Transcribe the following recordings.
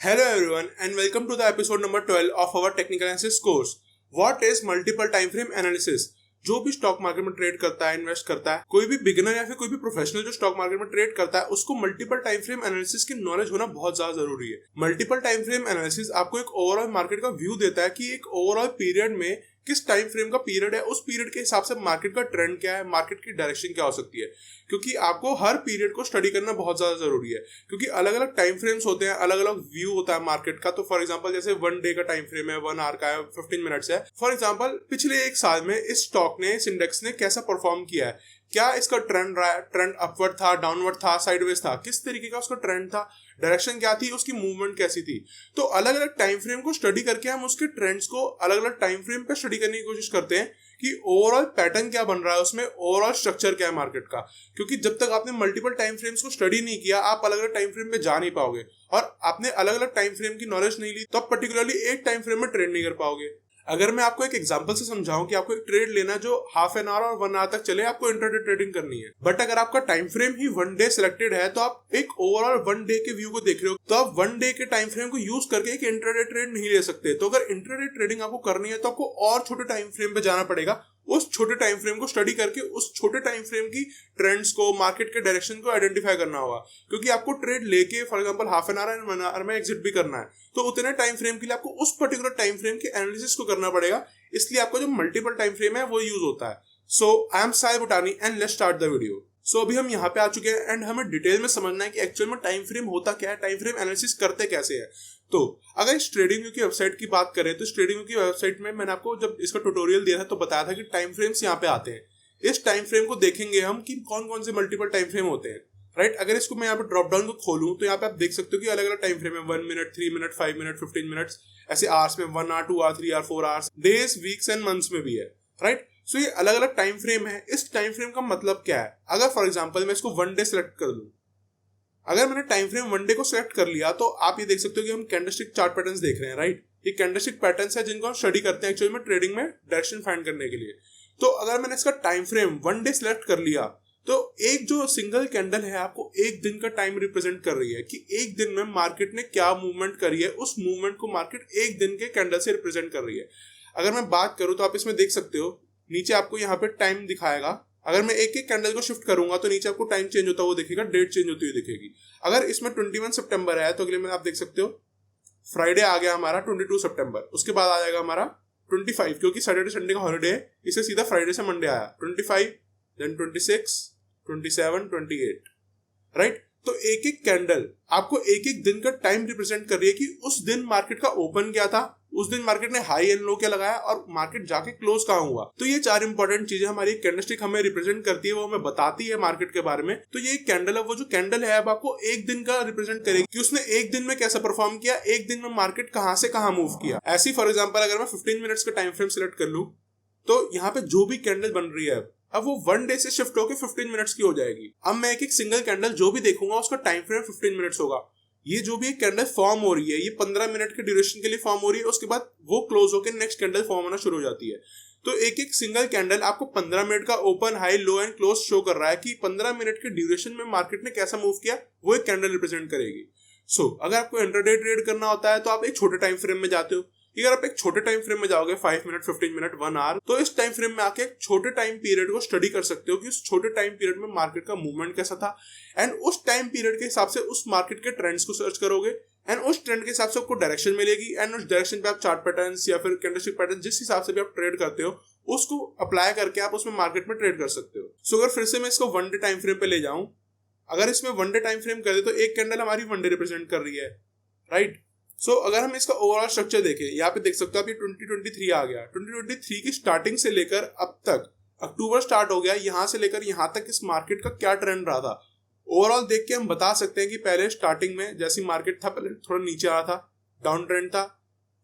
Hello everyone and welcome to the episode number 12 of our technical analysis course. What is multiple time frame analysis? जो भी stock market में trade करता है, invest करता है, कोई भी बिगिनर या फिर कोई भी प्रोफेशनल जो स्टॉक मार्केट में ट्रेड करता है, उसको मल्टीपल टाइम फ्रेम एनालिसिस की नॉलेज होना बहुत ज्यादा जरूरी है। मल्टीपल टाइम फ्रेम एनालिसिस आपको एक ओवरऑल मार्केट का व्यू देता है कि एक ओवरऑल पीरियड में किस टाइम फ्रेम का पीरियड है, उस पीरियड के हिसाब से मार्केट का ट्रेंड क्या है, मार्केट की डायरेक्शन क्या हो सकती है। क्योंकि आपको हर पीरियड को स्टडी करना बहुत ज्यादा जरूरी है, क्योंकि अलग अलग टाइम फ्रेम्स होते हैं, अलग अलग व्यू होता है मार्केट का। तो फॉर एग्जांपल जैसे 1 डे का टाइम फ्रेम है, 1 आवर का है, 15 मिनट्स है। फॉर एग्जांपल पिछले एक साल में इस स्टॉक ने, इस इंडेक्स ने कैसा परफॉर्म किया है, क्या इसका ट्रेंड रहा है, ट्रेंड अपवर्ड था, डाउनवर्ड था, साइडवेज था, किस तरीके का उसका ट्रेंड था, डायरेक्शन क्या थी, उसकी मूवमेंट कैसी थी। तो अलग अलग टाइम फ्रेम को स्टडी करके हम उसके ट्रेंड्स को अलग अलग टाइम फ्रेम पे स्टडी करने की कोशिश करते हैं कि ओवरऑल पैटर्न क्या बन रहा है, उसमें ओवरऑल स्ट्रक्चर क्या है मार्केट का। क्योंकि जब तक आपने मल्टीपल टाइम फ्रेम्स को स्टडी नहीं किया, आप अलग अलग टाइम फ्रेम पे जा नहीं पाओगे, और आपने अलग अलग टाइम फ्रेम की नॉलेज नहीं ली तो आप पर्टिकुलरली एक टाइम फ्रेम में ट्रेड नहीं कर पाओगे। अगर मैं आपको एक एग्जांपल से समझाऊं कि आपको एक ट्रेड लेना जो हाफ एन आवर और 1 आवर तक चले, आपको इंट्राडे ट्रेडिंग करनी है, बट अगर आपका टाइम फ्रेम ही 1 डे सिलेक्टेड है, तो आप एक ओवरऑल 1 डे के व्यू को देख रहे हो, तो आप 1 डे के टाइम फ्रेम को यूज करके एक इंट्राडे ट्रेड नहीं ले सकते। तो अगर इंट्राडे ट्रेडिंग आपको करनी है तो आपको और छोटे टाइम फ्रेम पे जाना पड़ेगा, उस छोटे टाइम फ्रेम को स्टडी करके उस छोटे टाइम फ्रेम की ट्रेंड्स को, मार्केट के डायरेक्शन को आइडेंटिफाई करना होगा। क्योंकि आपको ट्रेड लेके for example half an hour and 1 hour में एग्जिट भी करना है, तो उतने टाइम फ्रेम के लिए आपको उस पर्टिकुलर टाइम फ्रेम के एनालिसिस को करना पड़ेगा। इसलिए आपका जो मल्टीपल टाइम फ्रेम है वो यूज होता है। So I am Sahil Bhutani and let's start the video. So अभी हम यहाँ पे आ चुके हैं एंड हमें डिटेल में समझना है कि एक्चुअल में टाइम फ्रेम होता क्या है, टाइम फ्रेम एनालिसिस करते कैसे है। तो अगर इस ट्रेडिंग व्यू की वेबसाइट की बात करें तो इस ट्रेडिंग व्यू की वेबसाइट में मैंने आपको जब इसका ट्यूटोरियल दिया था तो बताया था कि टाइम फ्रेम्स यहाँ पे आते हैं। इस टाइम फ्रेम को देखेंगे हम कि कौन कौन से मल्टीपल टाइम फ्रेम होते हैं, राइट। अगर इसको मैं यहाँ पे ड्रॉप डाउन को खोलूं तो यहाँ पे आप देख सकते हो कि अलग अलग टाइम फ्रेम है, 1 मिनट, 3 मिनट, 5 मिनट, 15 मिनट्स, ऐसे आवर्स में 1 hour, 2 hour, 3 hour, 4 hours, days, weeks and months में भी है, राइट। सो ये अलग अलग टाइम फ्रेम है। इस टाइम फ्रेम का मतलब क्या है? अगर फॉर एग्जांपल मैं इसको 1 डे सेलेक्ट कर दूं, अगर मैंने टाइम फ्रेम 1 डे को सिलेक्ट कर लिया तो आप ये देख सकते हो कि हम कैंडलस्टिक चार्ट पैटर्न्स देख रहे हैं, राइट। ये कैंडलस्टिक पैटर्न्स है जिनको हम स्टडी करते हैं एक्चुअली में ट्रेडिंग में डायरेक्शन फाइंड करने के लिए। तो अगर मैंने इसका टाइम फ्रेम 1 डे सिलेक्ट कर लिया तो एक जो सिंगल कैंडल है आपको एक दिन का टाइम रिप्रेजेंट कर रही है कि एक दिन में मार्केट ने क्या मूवमेंट करी है, उस मूवमेंट को मार्केट एक दिन के कैंडल से रिप्रेजेंट कर रही है। अगर मैं बात करूं तो आप इसमें देख सकते हो, नीचे आपको यहाँ पे टाइम दिखाएगा। अगर मैं एक एक कैंडल को शिफ्ट करूंगा तो नीचे आपको टाइम चेंज होता हुआ दिखेगा, डेट चेंज होती हुई दिखेगी। अगर इसमें 21 सितंबर है तो अगले में आप देख सकते हो फ्राइडे आ गया हमारा 22 सितंबर, उसके बाद आ जाएगा हमारा 25, क्योंकि सैटरडे संडे का हॉलिडे है, इसे सीधा फ्राइडे से मंडे आया, 25, देन 26, 27, 28, राइट। तो एक एक कैंडल आपको एक एक दिन का टाइम रिप्रेजेंट कर रही है कि उस दिन मार्केट का ओपन क्या था, उस दिन मार्केट ने हाई एंड लो क्या लगाया, और मार्केट जाके क्लोज कहां हुआ। तो ये 4 इंपॉर्टेंट चीजें हमारी कैंडलस्टिक हमें रिप्रेजेंट करती है, वो हमें बताती है मार्केट के बारे में। तो ये कैंडल है, वो जो कैंडल है अब आपको एक दिन का रिप्रेजेंट करेगी कि उसने एक दिन में कैसा परफॉर्म किया, एक दिन में मार्केट कहां से कहां मूव किया। ऐसी फॉर एग्जाम्पल अगर मैं 15 मिनट्स का टाइम फ्रेम सिलेक्ट कर लूं तो यहाँ पे जो भी कैंडल बन रही है अब वो 1 डे से शिफ्ट होकर 15 मिनट्स की हो जाएगी। अब मैं एक एक सिंगल कैंडल जो भी देखूंगा उसका टाइम फ्रेम 15 मिनट्स होगा। ये जो भी एक कैंडल फॉर्म हो रही है ये 15 मिनट के ड्यूरेशन के लिए फॉर्म हो रही है, उसके बाद वो क्लोज होकर नेक्स्ट कैंडल फॉर्म होना शुरू हो जाती है। तो एक एक सिंगल कैंडल आपको 15 मिनट का open, high, low and close show कर रहा है कि 15 मिनट के ड्यूरेशन में मार्केट ने कैसा मूव किया, वो एक कैंडल रिप्रेजेंट करेगी। सो अगर आपको इंट्राडे ट्रेड करना होता है तो आप एक छोटे टाइम फ्रेम में जाते हो। अगर आप एक छोटे टाइम फ्रेम में जाओगे 5 मिनट, 15 मिनट, 1 आवर, तो इस टाइम फ्रेम में आके एक छोटे टाइम पीरियड को स्टडी कर सकते हो कि उस छोटे टाइम पीरियड में मार्केट का मूवमेंट कैसा था, एंड उस टाइम पीरियड के हिसाब से उस मार्केट के ट्रेंड्स को सर्च करोगे, एंड उस ट्रेंड के हिसाब से आपको डायरेक्शन मिलेगी, एंड उस डायरेक्शन पे आप चार्ट पैटर्न्स या फिर कैंडलस्टिक पैटर्न जिस हिसाब से भी आप ट्रेड करते हो उसको अप्लाई करके आप उसमें मार्केट में ट्रेड कर सकते हो। सो अगर फिर से मैं इसको 1 डे टाइम फ्रेम पे ले जाऊं, अगर इसमें 1 डे टाइम फ्रेम कर दे तो एक कैंडल हमारी 1 डे रिप्रेजेंट कर रही है, राइट। सो अगर हम इसका ओवरऑल स्ट्रक्चर देखें, यहाँ पे देख सकते हो आप ये 2023 आ गया। 2023 की स्टार्टिंग से लेकर अब तक, अक्टूबर स्टार्ट हो गया, यहाँ से लेकर यहाँ तक इस मार्केट का क्या ट्रेंड रहा था ओवरऑल देख के हम बता सकते हैं कि पहले स्टार्टिंग में जैसी मार्केट था पहले थोड़ा नीचे आ रहा था, डाउन ट्रेंड था,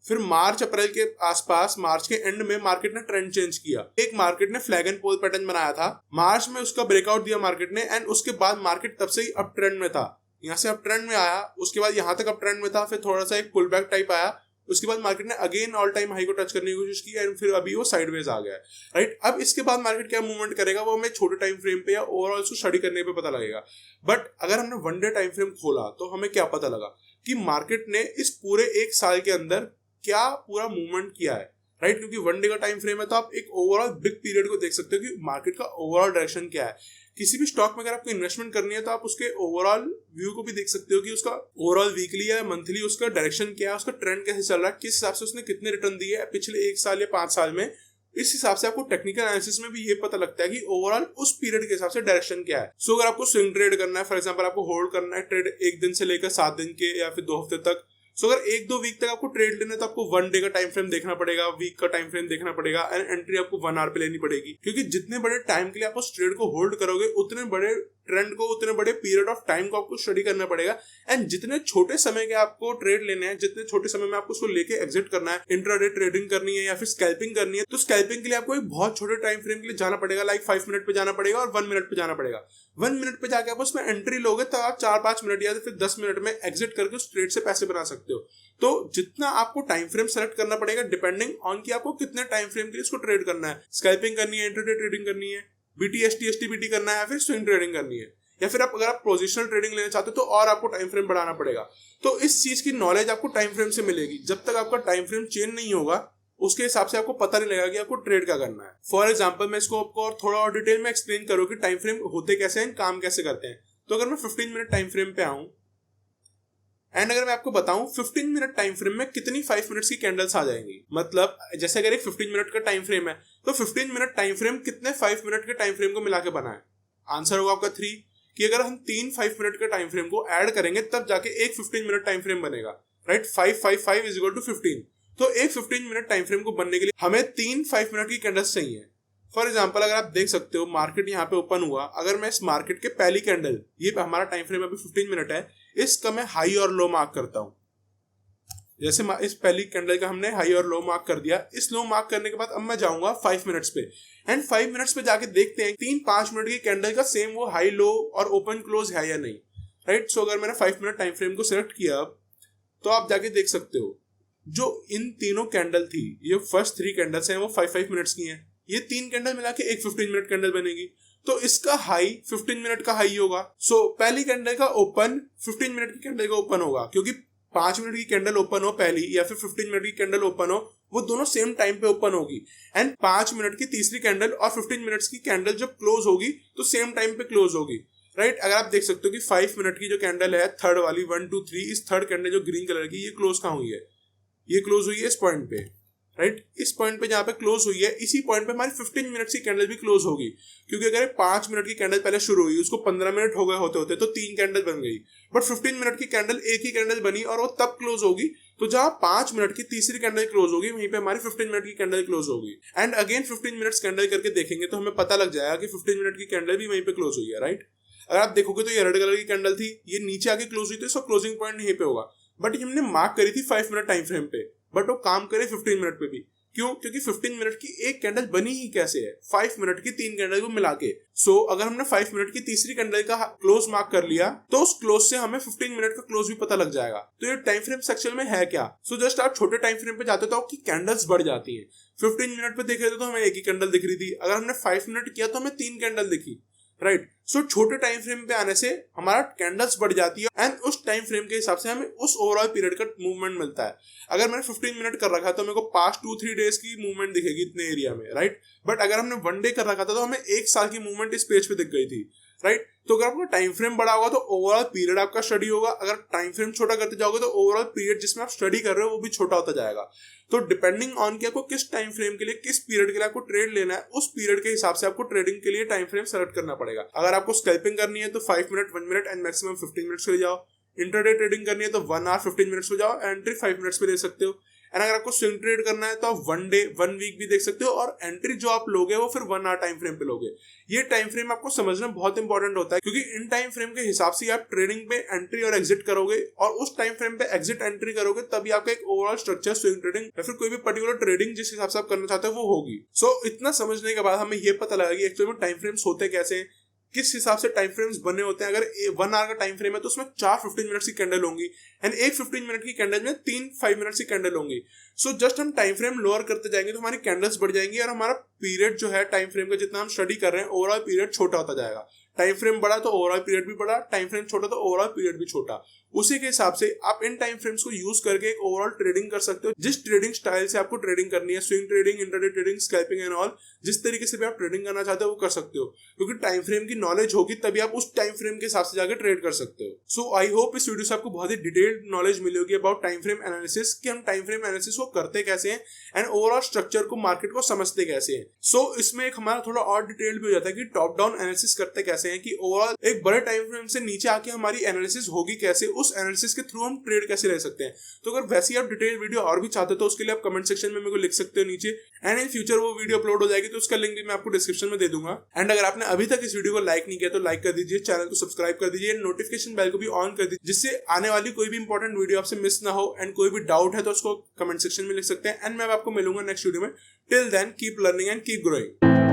फिर मार्च अप्रैल के आसपास, मार्च के एंड में मार्केट ने ट्रेंड चेंज किया। एक मार्केट ने फ्लैग एंड पोल पैटर्न बनाया था, मार्च में उसका ब्रेकआउट दिया मार्केट ने, एंड उसके बाद मार्केट तब से ही अप ट्रेंड में था। यहाँ से अप ट्रेंड में आया, उसके बाद यहाँ तक अप ट्रेंड में था, फिर थोड़ा सा एक पुल बैक टाइप आया, उसके बाद मार्केट ने अगेन ऑल टाइम हाई को टच करने की कोशिश की, एंड फिर अभी वो साइडवेज आ गया है, राइट। अब इसके बाद मार्केट क्या मूवमेंट करेगा वो हमें छोटे टाइम फ्रेम पे या ओवरऑल स्टडी करने पे पता लगेगा। बट अगर हमने 1 डे टाइम फ्रेम खोला तो हमें क्या पता लगा, कि मार्केट ने इस पूरे एक साल के अंदर क्या पूरा मूवमेंट किया है, राइट। क्योंकि वन डे का टाइम फ्रेम है तो आप एक ओवरऑल बिग पीरियड को देख सकते हो कि मार्केट का ओवरऑल डायरेक्शन क्या है। किसी भी स्टॉक में अगर आपको इन्वेस्टमेंट करनी है तो आप उसके ओवरऑल व्यू को भी देख सकते हो कि उसका ओवरऑल वीकली या मंथली उसका डायरेक्शन क्या है, उसका ट्रेंड कैसे चल रहा है, किस हिसाब से उसने कितने रिटर्न दिए है पिछले एक साल या 5 साल में। इस हिसाब से आपको टेक्निकल एनालिसिस में भी ये पता लगता है कि ओवरऑल उस पीरियड के हिसाब से डायरेक्शन क्या है। सो अगर आपको स्विंग ट्रेड करना है, फॉर एग्जांपल आपको होल्ड करना है ट्रेड 1 दिन से लेकर 7 दिन के या फिर 2 हफ्ते तक, सो अगर 1-2 वीक तक आपको ट्रेड लेना है तो आपको 1 डे का टाइम फ्रेम देखना पड़ेगा, वीक का टाइम फ्रेम देखना पड़ेगा, एंड एंट्री आपको 1 आवर पे लेनी पड़ेगी। क्योंकि जितने बड़े टाइम के लिए आप उस ट्रेड को होल्ड करोगे उतने बड़े ट्रेंड को, उतने बड़े पीरियड ऑफ टाइम को आपको स्टडी करना पड़ेगा। एंड जितने छोटे समय के आपको ट्रेड लेने हैं, जितने छोटे समय में आपको उसको लेके एग्जिट करना है, इंट्राडे ट्रेडिंग करनी है या फिर स्कैल्पिंग करनी है, तो स्कैल्पिंग के लिए आपको एक बहुत छोटे टाइम फ्रेम के लिए जाना पड़ेगा, लाइक 5 मिनट पे जाना पड़ेगा और 1 मिनट पे जाना पड़ेगा। 1 मिनट पे जाके आप उसमें एंट्री लोगे तो आप 4-5 मिनट या फिर 10 मिनट में एग्जिट करके उस ट्रेड से पैसे बना सकते हो। तो जितना आपको टाइम फ्रेम सेलेक्ट करना पड़ेगा डिपेंडिंग ऑन कि आपको कितने टाइम फ्रेम के लिए इसको ट्रेड करना है, स्कैल्पिंग करनी है, इंट्राडे ट्रेडिंग करनी है, बीटीएसटी एसटीबीटी करना है या फिर स्विंग ट्रेडिंग करनी है, या फिर अगर आप पोजिशनल ट्रेडिंग लेना चाहते हो तो और आपको टाइम फ्रेम बढ़ाना पड़ेगा। तो इस चीज की नॉलेज आपको टाइम फ्रेम से मिलेगी। जब तक आपका टाइम फ्रेम चेंज नहीं होगा उसके हिसाब से आपको पता नहीं लगेगा कि आपको ट्रेड क्या करना है। फॉर एग्जांपल मैं इसको आपको और थोड़ा और डिटेल में एक्सप्लेन करूँ कि टाइम फ्रेम होते कैसे हैं, काम कैसे करते हैं। तो अगर मैं 15 मिनट टाइम फ्रेम पे आऊं एंड अगर मैं आपको बताऊं 15 मिनट टाइम फ्रेम में कितनी 5 मिनट्स की कैंडल्स आ जाएंगी, मतलब जैसे अगर एक 15 मिनट का टाइम फ्रेम है तो 15 मिनट टाइम फ्रेम कितने 5 मिनट के टाइम फ्रेम को मिला के बना है। आंसर होगा आपका 3, कि अगर हम 3 5 मिनट के टाइम फ्रेम को ऐड करेंगे तब जाके एक 15 मिनट टाइम फ्रेम बनेगा, राइट। 5 is equal to 15। तो एक 15 मिनट टाइम फ्रेम को बनने के लिए हमें 3 5 मिनट की कैंडल्स चाहिए। फॉर एग्जांपल अगर आप देख सकते हो मार्केट यहाँ पे ओपन हुआ, अगर मैं इस मार्केट के पहली कैंडल, ये हमारा टाइम फ्रेम अभी 15 मिनट है, इसका मैं हाई और लो मार्क करता हूँ। जैसे इस पहली कैंडल का हमने हाई और लो मार्क कर दिया, इस लो मार्क करने के बाद अब मैं जाऊंगा 5 मिनट्स पे एंड 5 मिनट्स पे जाके देखते हैं 3-5 मिनट की कैंडल का सेम वो हाई लो और ओपन क्लोज है या नहीं, राइट। सो अगर मैंने 5 मिनट टाइम फ्रेम को सिलेक्ट किया अब, तो आप जाके देख सकते हो जो इन तीनों कैंडल थी, ये फर्स्ट 3 कैंडल्स हैं वो 5 मिनट्स की हैं, ये 3 कैंडल मिला के एक 15 मिनट कैंडल बनेगी। तो इसका हाई 15 मिनट का हाई होगा। सो पहली कैंडल का ओपन 15 मिनट की कैंडल का ओपन होगा, क्योंकि 5 मिनट की कैंडल ओपन हो पहली या फिर 15 मिनट की कैंडल ओपन हो, वो दोनों सेम टाइम पे ओपन होगी। एंड 5 मिनट की तीसरी कैंडल और 15 मिनट्स की कैंडल जब क्लोज होगी तो सेम टाइम पे क्लोज होगी, राइट। अगर आप देख सकते हो कि 5 मिनट की जो कैंडल है थर्ड वाली 1 2 3, इस थर्ड कैंडल जो ग्रीन कलर की, ये क्लोज कहाँ हुई है, ये क्लोज हुई है इस पॉइंट पे, राइट। इस पॉइंट पे जहां पे क्लोज हुई है इसी पॉइंट पे हमारी 15 मिनट की कैंडल भी क्लोज होगी, क्योंकि अगर 5 मिनट की कैंडल पहले शुरू हुई उसको 15 मिनट हो गए होते होते तो 3 कैंडल बन गई, बट 15 मिनट की कैंडल एक ही कैंडल बनी और वो तब क्लोज होगी। तो जहां 5 मिनट की तीसरी कैंडल क्लोज होगी वहीं पे हमारी 15 मिनट की कैंडल क्लोज होगी। एंड अगेन 15 मिनट्स कैंडल करके देखेंगे तो हमें पता लग जाएगा कि 15 मिनट की कैंडल भी वहीं पे क्लोज हुई है, राइट। अगर आप देखोगे तो ये रेड कलर की कैंडल थी, ये नीचे आके क्लोज हुई तो इसका क्लोजिंग पॉइंट यहीं पे होगा, बट हमने मार्क करी थी 5 मिनट टाइम फ्रेम पे, बट वो काम करे 15 मिनट पे भी। क्यों? क्योंकि 15 मिनट की एक कैंडल बनी ही कैसे है, 5 मिनट की 3 कैंडल को मिला के। सो अगर हमने 5 मिनट की तीसरी कैंडल का क्लोज मार्क कर लिया तो उस क्लोज से हमें 15 मिनट का क्लोज भी पता लग जाएगा। तो ये टाइम फ्रेम सेक्शन में है क्या। सो जस्ट आप छोटे टाइम फ्रेम पे जाते हो तो आपकी कैंडल्स बढ़ जाती है। 15 मिनट पे देख रहे थे तो हमें एक ही कैंडल दिख रही थी, अगर हमने 5 मिनट किया तो हमें 3 कैंडल दिखी, राइट। सो छोटे टाइम फ्रेम पे आने से हमारा कैंडल्स बढ़ जाती है एंड उस टाइम फ्रेम के हिसाब से हमें उस ओवरऑल पीरियड का मूवमेंट मिलता है। अगर मैंने 15 मिनट कर रखा तो मेरे को पास्ट 2-3 डेज की मूवमेंट दिखेगी इतने एरिया में, राइट। बट अगर हमने 1 डे कर रखा था तो हमें 1 साल की मूवमेंट इस पेज पे दिख गई थी, राइट। तो अगर आपका टाइम फ्रेम बड़ा होगा तो ओवरऑल पीरियड आपका स्टडी होगा, अगर टाइम फ्रेम छोटा करते जाओगे तो ओवरऑल पीरियड जिसमें आप स्टडी कर रहे हो वो भी छोटा होता जाएगा। तो डिपेंडिंग ऑन कि आपको किस टाइम फ्रेम के लिए, किस पीरियड के लिए आपको ट्रेड लेना है, उस पीरियड के हिसाब से आपको ट्रेडिंग के लिए टाइम फ्रेम सेलेक्ट करना पड़ेगा। अगर आपको स्कैल्पिंग करनी है तो 5 minute, 1 minute and maximum 15 minutes के लिए जाओ। इंटरडे ट्रेडिंग करनी है तो 1 आवर 15 मिनट्स पे जाओ, एंट्री 5 मिनट्स पे ले सकते हो। एंड अगर आपको स्विंग ट्रेड करना है तो आप 1 डे 1 वीक भी देख सकते हो, और एंट्री जो आप लोगे वो फिर 1 आवर टाइम फ्रेम पे लोगे। ये टाइम फ्रेम आपको समझना बहुत इंपॉर्टेंट होता है, क्योंकि इन टाइम फ्रेम के हिसाब से आप ट्रेडिंग पे एंट्री और एग्जिट करोगे, और उस टाइम फ्रेम पे एग्जिट एंट्री करोगे तभी आपका एक ओवरऑल स्ट्रक्चर स्विंग ट्रेडिंग या फिर कोई भी पर्टिकुलर ट्रेडिंग जिस हिसाब से आप करना चाहते हो वो होगी। सो इतना समझने के बाद हमें ये पता लगा कि एक्चुअली में टाइम फ्रेम्स होते कैसे हैं, किस हिसाब से टाइम फ्रेम्स बने होते हैं। अगर 1 आवर का टाइम फ्रेम है तो उसमें 4 15 मिनट की कैंडल होंगी, एंड एक 15 मिनट की कैंडल में 3 5 मिनट की कैंडल होंगी। सो जस्ट हम टाइम फ्रेम लोअर करते जाएंगे तो हमारी कैंडल्स बढ़ जाएंगी, और हमारा पीरियड जो है टाइम फ्रेम का जितना हम स्टडी कर रहे हैं ओवरऑल पीरियड छोटा होता जाएगा। टाइम फ्रेम बड़ा तो ओवरऑल पीरियड भी बड़ा, टाइम फ्रेम छोटा तो ओवरऑल पीरियड भी छोटा। उसी के हिसाब से आप इन टाइम फ्रेम्स को यूज करके एक ओवरऑल ट्रेडिंग कर सकते हो। जिस ट्रेडिंग स्टाइल से आपको ट्रेडिंग करनी है, swing trading, intraday trading, scalping and all, जिस तरीके से भी आप ट्रेडिंग करना चाहते हो वो कर सकते हो, क्योंकि टाइम फ्रेम की नॉलेज होगी तभी आप उस टाइम फ्रेम के हिसाब से जाकर ट्रेड कर सकते हो। सो आई होप इस वीडियो से आपको बहुत ही डिटेल्ड नॉलेज मिली होगी अबाउट टाइम फ्रेम एनालिसिस, कि हम टाइम फ्रेम एनालिसिस को करते कैसे हैं एंड ओवरऑल स्ट्रक्चर को, मार्केट को समझते कैसे हैं। सो इसमें एक हमारा थोड़ा और डिटेल भी हो जाता है कि टॉप डाउन एनालिसिस करते कैसे हैं, कि ओवरऑल एक बड़े टाइम फ्रेम से नीचे आके हमारी एनालिसिस होगी कैसे, उस एनालिसिस के थ्रू हम ट्रेड कैसे ले सकते हैं। तो अगर वैसी आप डिटेल वीडियो और भी चाहते हो तो उसके लिए आप कमेंट सेक्शन में मेरे को लिख सकते हो नीचे, एंड इन फ्यूचर वो वीडियो अपलोड हो जाएगी तो उसका लिंक भी मैं आपको डिस्क्रिप्शन में दे दूंगा। एंड अगर आपने अभी तक इस वीडियो को लाइक नहीं किया तो लाइक कर दीजिए, चैनल को सब्सक्राइब कर दीजिए, नोटिफिकेशन बेल को भी ऑन कर दीजिए, जिससे आने वाली कोई भी इंपॉर्टेंट वीडियो आपसे मिस ना हो। एंड कोई भी डाउट है तो उसको कमेंट सेक्शन में लिख सकते हैं, एंड मैं आपको मिलूंगा नेक्स्ट वीडियो में। Till then keep learning and keep growing.